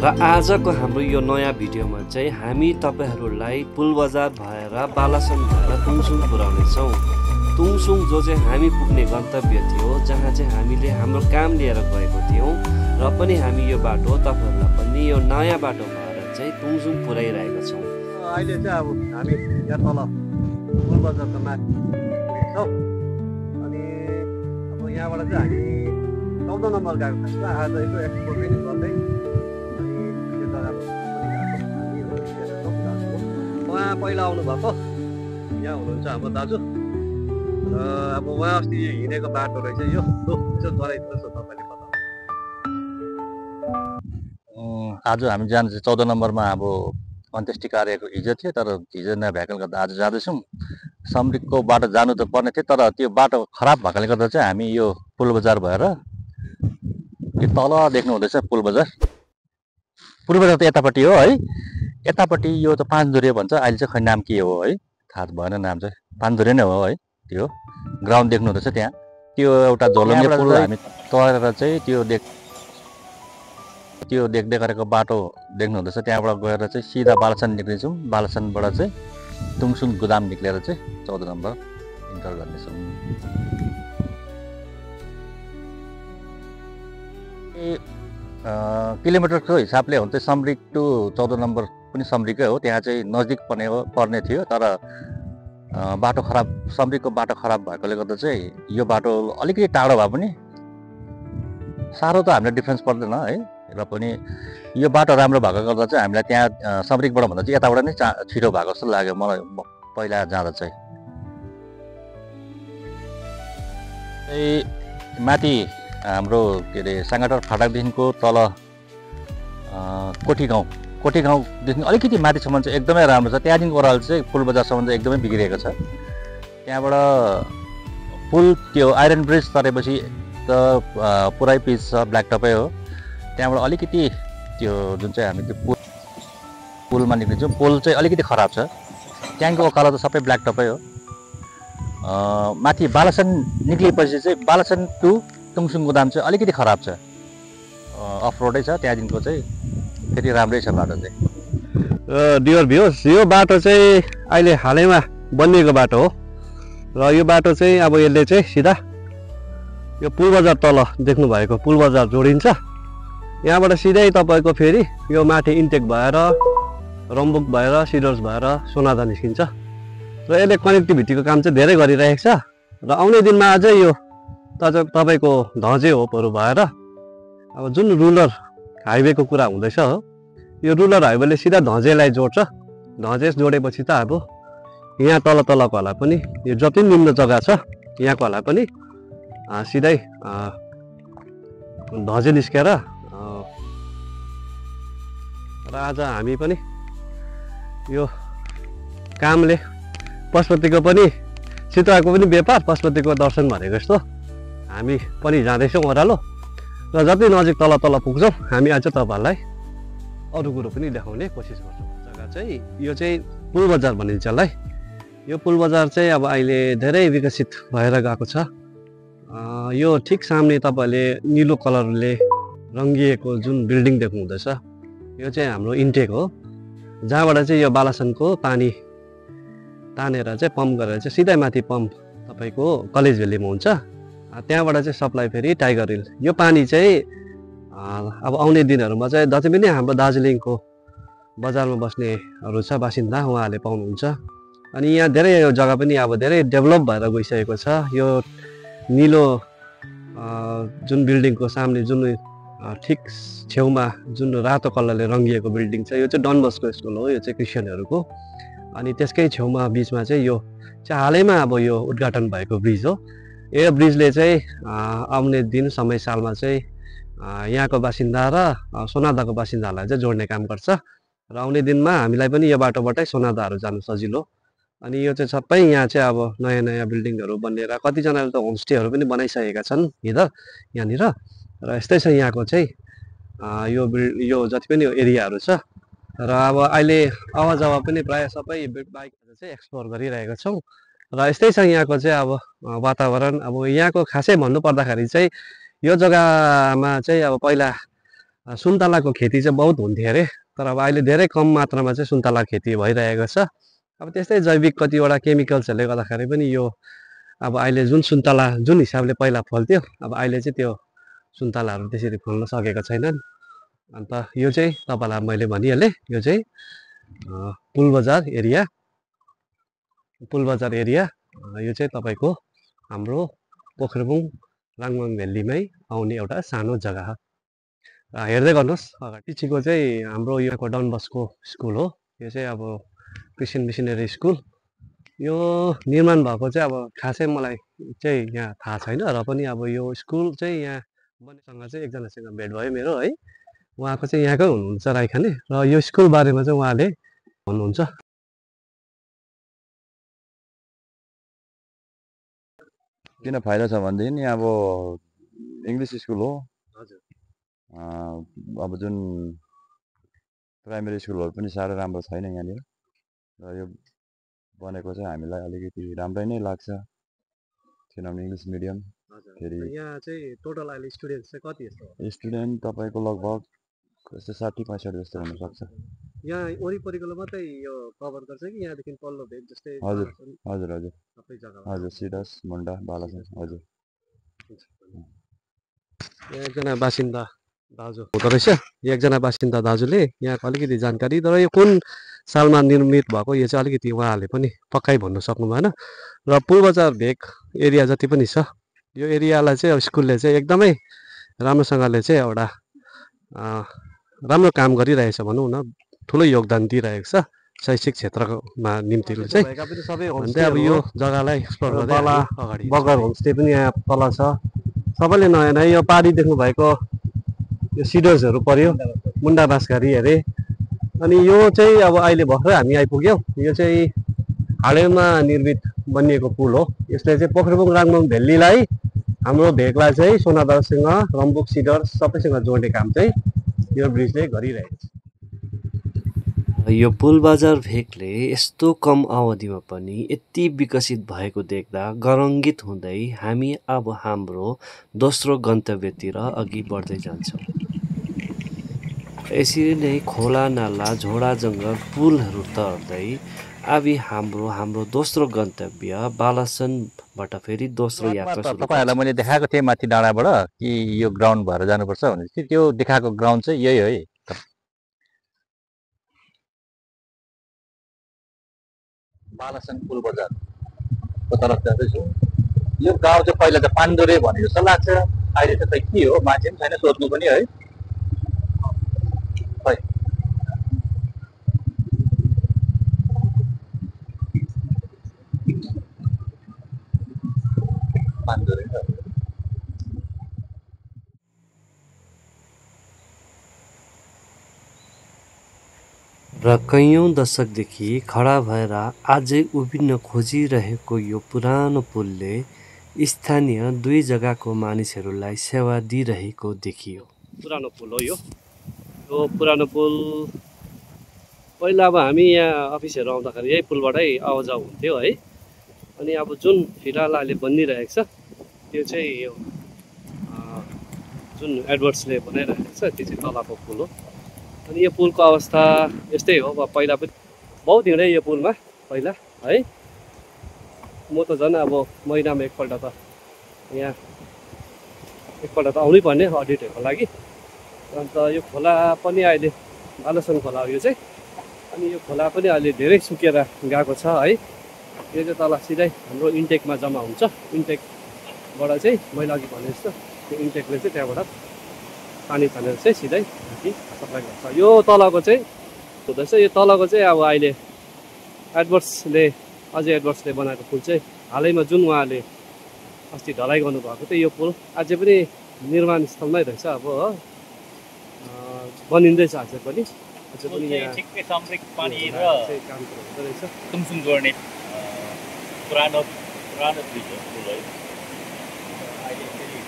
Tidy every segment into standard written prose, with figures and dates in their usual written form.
आजको हाम्रो यो नयाँ भिडियोमा चाहिँ हामी तपाईहरूलाई पुलबजार भएर बालासन भएर तुङसुङ पुर्याउनेछौँ। तुङसुङ जो चाहिँ हामी पुग्ने गन्तव्य थियो, जहाँ चाहिँ हामीले हाम्रो काम लिएर गएको थियौँ र पनि हामी यो बाटो तपाईहरूलाई पनि यो नयाँ बाटो भएर चाहिँ तुङसुङ पुर्याइरहेका छौँ। अहिले चाहिँ अब हामी यहाँ तल पुलबजारको माथि छौँ अनि अब यहाँबाट चाहिँ हामी 14 नम्बर गएको छ। आज यसो एक्सप्लोर पनि गर्दै उहाँ पहिला आउनुभएको यहाँ हुनुहुन्छ हाम्रो दाजु र अब उहाँ अस्ति हिँडेको बाटो रहेछ यो। यसो गराइदिनुहोस् न तपाईँले कता। आज हामी जानु चाहिँ 14 नम्बरमा अब अन्त्येष्टि कार्यको हिजो थियो, तर हिजो नभएकोले गर्दा आज जाँदैछौँ। समरिकको बाटो जानु त पर्ने थियो, तर त्यो बाटो खराब भएकोले गर्दा चाहिँ हामी यो पुलबजार भएर यो तल देख्नु हुँदैछ पुलबजार। पुलबजार त यतापट्टि हो है, यतापट्टि यो त पाँचधुरे भन्छ। अहिले चाहिँ खै नाम के हो है थाहा भएन, नाम चाहिँ पाँचधुरे नै हो है। त्यो ग्राउन्ड देख्नु हुँदैछ त्यहाँ, त्यो एउटा झोलङ्गे पुल हामी तरेर चाहिँ त्यो देख्दै गरेको बाटो देख्नु हुँदैछ। त्यहाँबाट गएर चाहिँ सिधा बालासन निक्लिन्छौँ। बालासनबाट चाहिँ तुङसुङ गोदाम निक्लेर चाहिँ 14 नम्बर इन्टर गर्नेछौँ। किलोमिटरको हिसाबले हो भने चाहिँ समरिक टु 14 नम्बर पनि समरिकै हो। त्यहाँ चाहिँ नजिक पर्ने थियो, तर बाटो खराब, समरिकको बाटो खराब भएकोले गर्दा चाहिँ यो बाटो अलिकति टाढो भए पनि साह्रो त हामीलाई डिफ्रेन्स पर्दैन है। र पनि यो बाटो राम्रो भएको गर्दा चाहिँ हामीलाई त्यहाँ समरिकबाट भन्दा चाहिँ यताबाट नै छिटो भएको जस्तो लाग्यो मलाई पहिला जाँदा चाहिँ। माथि हाम्रो के अरे साङ्गाटार फाटकदेखिको तल कोठी गाउँदेखि अलिकति माथिसम्म चाहिँ एकदमै राम्रो छ। त्यहाँदेखि ओह्रालो चाहिँ पुलबजारसम्म चाहिँ एकदमै बिग्रिएको छ। त्यहाँबाट पुल त्यो आइरन ब्रिज तरेपछि त पुरै पिच छ, ब्ल्याक टपै हो। त्यहाँबाट अलिकति त्यो जुन चाहिँ हामी त्यो पुलमा निक्लिन्छौँ, पुल चाहिँ अलिकति खराब छ। त्यहाँको उकालो त सबै ब्ल्याक टपै हो। माथि बालासन निक्लिएपछि चाहिँ बालासन टु तुङसुङ गोदाम चाहिँ अलिकति खराब छ, अफ रोडै छ। त्यहाँदेखिको चाहिँ फेरि राम्रै छ बाटो चाहिँ। डियर भ्युज, यो बाटो चाहिँ अहिले हालैमा बनिएको बाटो हो र यो बाटो चाहिँ अब यसले चाहिँ सिधा यो पुलबजार तल देख्नु भएको पुलबजार जोडिन्छ। यहाँबाट सिधै तपाईँको फेरि यो माथि इन्टेक भएर रम्बुक भएर सिडर्स भएर सोनादा निस्किन्छ र यसले कनेक्टिभिटीको काम चाहिँ धेरै गरिरहेको छ। र आउने दिनमा अझै यो तपाईँको धजे होपहरू भएर अब जुन रुरल हाइवेको कुरा हुँदैछ हो, यो रुरल हाइवेले सिधा धजेलाई जोड्छ। धजे जोडेपछि त अब यहाँ तलकोहरूलाई पनि यो जति निम्न जग्गा छ यहाँकोहरूलाई पनि सिधै धजे निस्केर र आज हामी पनि यो कामले पशुपतिको पनि चितुवाको पनि व्यापार, पशुपतिको दर्शन भनेको जस्तो हामी पनि जाँदैछौँ ओह्रालो र जति नजिक तल पुग्छौँ हामी आज तपाईँहरूलाई अरू कुरो पनि देखाउने कोसिस गर्छौँ। जग्गा चाहिँ यो चाहिँ पुलबजार भनिन्छ यसलाई। यो पुलबजार चाहिँ अब अहिले धेरै विकसित भएर गएको छ। यो ठिक सामने तपाईँले निलो कलरले रङ्गिएको जुन बिल्डिङ देख्नु हुँदैछ, यो चाहिँ हाम्रो इन्टेक हो, जहाँबाट चाहिँ यो बालासनको पानी तानेर चाहिँ पम्प गरेर चाहिँ सिधै माथि पम्प तपाईँको कलेज भ्यालीमा हुन्छ। त्यहाँबाट चाहिँ सप्लाई फेरि टाइगर हिल। यो पानी चाहिँ अब आउने दिनहरूमा चाहिँ जति पनि हाम्रो दार्जिलिङको बजारमा बस्नेहरू छ बासिन्दा, उहाँहरूले पाउनुहुन्छ। अनि यहाँ धेरै यो जग्गा पनि अब धेरै डेभलप भएर गइसकेको छ। यो निलो जुन बिल्डिङको सामने जुन ठिक छेउमा जुन रातो कलरले रङ्गिएको बिल्डिङ छ, यो चाहिँ डन बस्को स्कुल हो, यो चाहिँ क्रिस्चियनहरूको। अनि त्यसकै छेउमा बिचमा चाहिँ यो चाहिँ हालैमा अब यो उद्घाटन भएको ब्रिज हो। यो ब्रिजले चाहिँ आउने दिन समय सालमा चाहिँ यहाँको बासिन्दा र सोनादाको बासिन्दाहरूलाई चाहिँ जोड्ने काम गर्छ र आउने दिनमा हामीलाई पनि यो बाटोबाटै सोनादाहरू जानु सजिलो। अनि यो चाहिँ सबै यहाँ चाहिँ अब नयाँ नयाँ बिल्डिङहरू बनेर कतिजनाले त होमस्टेहरू पनि बनाइसकेका छन् यहाँनिर। र यस्तै छ यहाँको चाहिँ यो जति पनि एरियाहरू छ। र अब अहिले आवाजावा पनि प्रायः सबै बाइकहरू चाहिँ एक्सप्लोर गरिरहेका छौँ। र यस्तै छ यहाँको चाहिँ अब वातावरण। अब यहाँको खासै भन्नु पर्दाखेरि चाहिँ यो जग्गामा चाहिँ अब पहिला सुन्तलाको खेती चाहिँ बहुत हुन्थ्यो अरे, तर अब अहिले धेरै कम मात्रामा चाहिँ सुन्तला खेती भइरहेको छ। अब त्यस्तै जैविक कतिवटा केमिकल्सहरूले गर्दाखेरि पनि यो अब अहिले जुन सुन्तला जुन हिसाबले पहिला फल्थ्यो, अब अहिले चाहिँ त्यो सुन्तलाहरू त्यसरी फल्न सकेको छैनन्। अन्त यो चाहिँ तपाईँलाई मैले भनिहालेँ, यो चाहिँ पुलबजार एरिया यो चाहिँ तपाईँको हाम्रो पोखरेबुङ राङभाङ भ्यालीमै आउने एउटा सानो जग्गा हो। हेर्दै गर्नुहोस् अगाडि पछिको चाहिँ हाम्रो यहाँको डन बस्को स्कुल हो। यो चाहिँ अब क्रिस्चियन मिसनरी स्कुल। यो निर्माण भएको चाहिँ अब खासै मलाई चाहिँ यहाँ थाहा छैन, र पनि अब यो स्कुल चाहिँ यहाँ बनेसँग चाहिँ एकजनासँग भेट भयो मेरो है। उहाँको चाहिँ यहाँकै हुनुहुन्छ राईखाने, र यो स्कुल बारेमा चाहिँ उहाँले भन्नुहुन्छ। किन फाइदा छ भनेदेखि नि अब इङ्ग्लिस स्कुल हो। हजुर। अब जुन प्राइमेरी स्कुलहरू पनि साह्रो राम्रो छैन यहाँनिर, र यो बनेको चाहिँ हामीलाई अलिकति राम्रै नै लाग्छ, किनभने इङ्ग्लिस मिडियम। फेरि यहाँ चाहिँ टोटल अहिले स्टुडेन्ट्स चाहिँ कति जस्तो हो? स्टुडेन्ट तपाईँको लगभग यस्तै 60-65 जस्तो हुनसक्छ। यहाँ वरिपरिको मात्रै यो कभर गर्छ कि यहाँदेखि पल्लो भेग जस्तै? हजुर बालासन हजुर हजुर सबै जग्गा? हजुर, सिडस मुन्डा बालासन हजुर। यहाँ एकजना बासिन्दा दाजु हुँदो रहेछ। एकजना बासिन्दा दाजुले यहाँको अलिकति जानकारी, तर यो कुन सालमा निर्मित भएको यो चाहिँ अलिकति उहाँहरूले पनि पक्कै भन्नु सक्नु भएन। र पुलबजार भेग एरिया जति पनि छ यो एरियालाई चाहिँ अब स्कुलले चाहिँ एकदमै राम्रोसँगले चाहिँ एउटा राम्रो काम गरिरहेछ भनौँ न, ठुलो योगदान दिइरहेको छ शैक्षिक क्षेत्रमा निम्तिले चाहिँ। अन्त अब यो जग्गालाई एक्सप्लोर गर्दै बगर होमस्टे पनि यहाँ तल छ। सबैले नयाँ नयाँ यो पारी देख्नु भएको यो सिडर्सहरू पर्यो, मुन्डा बाँसघारी अरे। अनि यो चाहिँ अब अहिले भर्खर हामी आइपुग्यौँ। यो चाहिँ हालैमा निर्मित बनिएको पुल हो। यसले चाहिँ पोखरेबुङ राङभाङ भ्यालीलाई, हाम्रो भेगलाई चाहिँ सोनादासँग, रम्बुक, सिडर्स सबैसँग जोड्ने काम चाहिँ यो ब्रिजले गरिरहेको छ। यो पुलबजार भेगले यस्तो कम अवधिमा पनि यति विकसित भएको देख्दा गरङ्गित हुँदै हामी अब हाम्रो दोस्रो गन्तव्यतिर अघि बढ्दै जान्छौँ। यसरी नै खोला नाला, झोडा जङ्गल, पुलहरू तर्दै अब हाम्रो दोस्रो गन्तव्य बालासनबाट फेरि दोस्रो यात्रा सुरु। तपाईँहरूलाई मैले देखाएको थिएँ माथि डाँडाबाट कि यो ग्राउन्ड भएर जानुपर्छ भनेपछि त्यो देखाएको ग्राउन्ड चाहिँ यही हो है। बालासन पुल बजारको तर्फ जाँदैछु। यो गाउँ चाहिँ पहिला त पाण्डुरे भने जस्तो लाग्छ, अहिले त खै के हो मान्छे पनि छैन सोध्नु पनि है। खै पाण्डुरे र कैयौँ दशकदेखि खडा भएर आजै उभिन्न खोजिरहेको यो पुरानो पुलले स्थानीय दुई जग्गाको मानिसहरूलाई सेवा दिइरहेको देखियो। पुरानो पुल हो यो पुरानो पुल। पहिला अब हामी यहाँ अफिसहरू आउँदाखेरि यही पुलबाटै आवाजाउ हुन्थ्यो है। अनि अब जुन फिलहाल अहिले बनिरहेको छ त्यो चाहिँ यो जुन एडवर्ड्सले बनाइरहेको छ त्यो चाहिँ तलको पुल हो। अनि यो पुलको अवस्था यस्तै हो। अब पहिला पनि बहुत हिँडेँ यो पुलमा पहिला है। म त झन् अब महिनामा एकपल्ट त यहाँ आउनै पर्ने अडिटहरूको लागि। अन्त यो खोला पनि अहिले बालासन खोला हो यो चाहिँ। अनि यो खोला पनि अहिले धेरै सुकेर गएको छ है। यो चाहिँ तल सिधै हाम्रो इन्टेकमा जम्मा हुन्छ। इन्टेकबाट चाहिँ मैले अघि भने जस्तो त्यो इन्टेकले चाहिँ त्यहाँबाट पानी तानेर चाहिँ सिधै माथि सप्लाई गर्छ। यो तलको चाहिँ हुँदैछ। यो तलको चाहिँ अब अहिले अझै एडवर्ड्सले बनाएको पुल चाहिँ हालैमा जुन उहाँले अस्ति ढलाइ गर्नुभएको थियो यो पुल अझै पनि निर्माण स्थलमै रहेछ अब हो। बनिँदैछ अझै पनि यहाँ ठिकै सामुद्रिक पानी र काम हुँदो रहेछ। तुमसुङ जोड्ने पुरानो ब्रिज हो पुल है। अहिले फेरि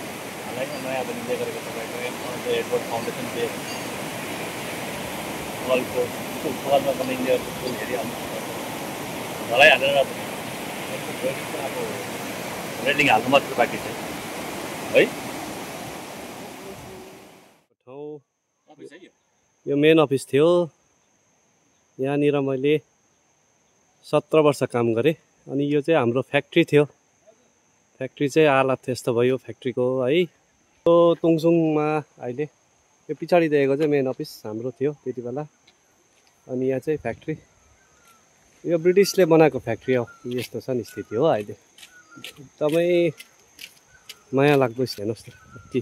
हालैमा नयाँ बनिँदै गरेको तपाईँको एडवर्ड फाउन्डेसनले कलमा बनिँदै पुल हेरिहाल्नु ढलाइ हालेर अब रेलिङ हाल्नु मात्र बाँकी छ है। यो मेन अफिस थियो। यहाँनिर मैले 17 वर्ष काम गरेँ। अनि यो चाहिँ हाम्रो फ्याक्ट्री थियो। फ्याक्ट्री चाहिँ हालत यस्तो भयो फ्याक्ट्रीको है। यो तुङसुङमा अहिले यो पछाडि देखेको चाहिँ मेन अफिस हाम्रो थियो त्यति बेला। अनि यहाँ चाहिँ फ्याक्ट्री, यो ब्रिटिसले बनाएको फ्याक्ट्री हो। यस्तो छ नि स्थिति हो अहिले। एकदमै माया लाग्दो हेर्नुहोस् न कति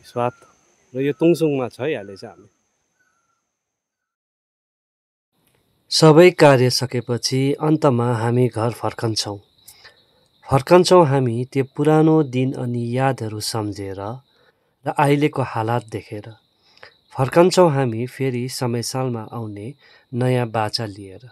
स्वाद। र यो तुङसुङमा छ है अहिले चाहिँ हामी। सबै कार्य सकेपछि अन्तमा हामी घर फर्कन्छौँ। हामी त्यो पुरानो दिन अनि यादहरू सम्झेर र अहिलेको हालात देखेर। फर्कन्छौँ हामी फेरि समय सालमा आउने नयाँ बाचा लिएर।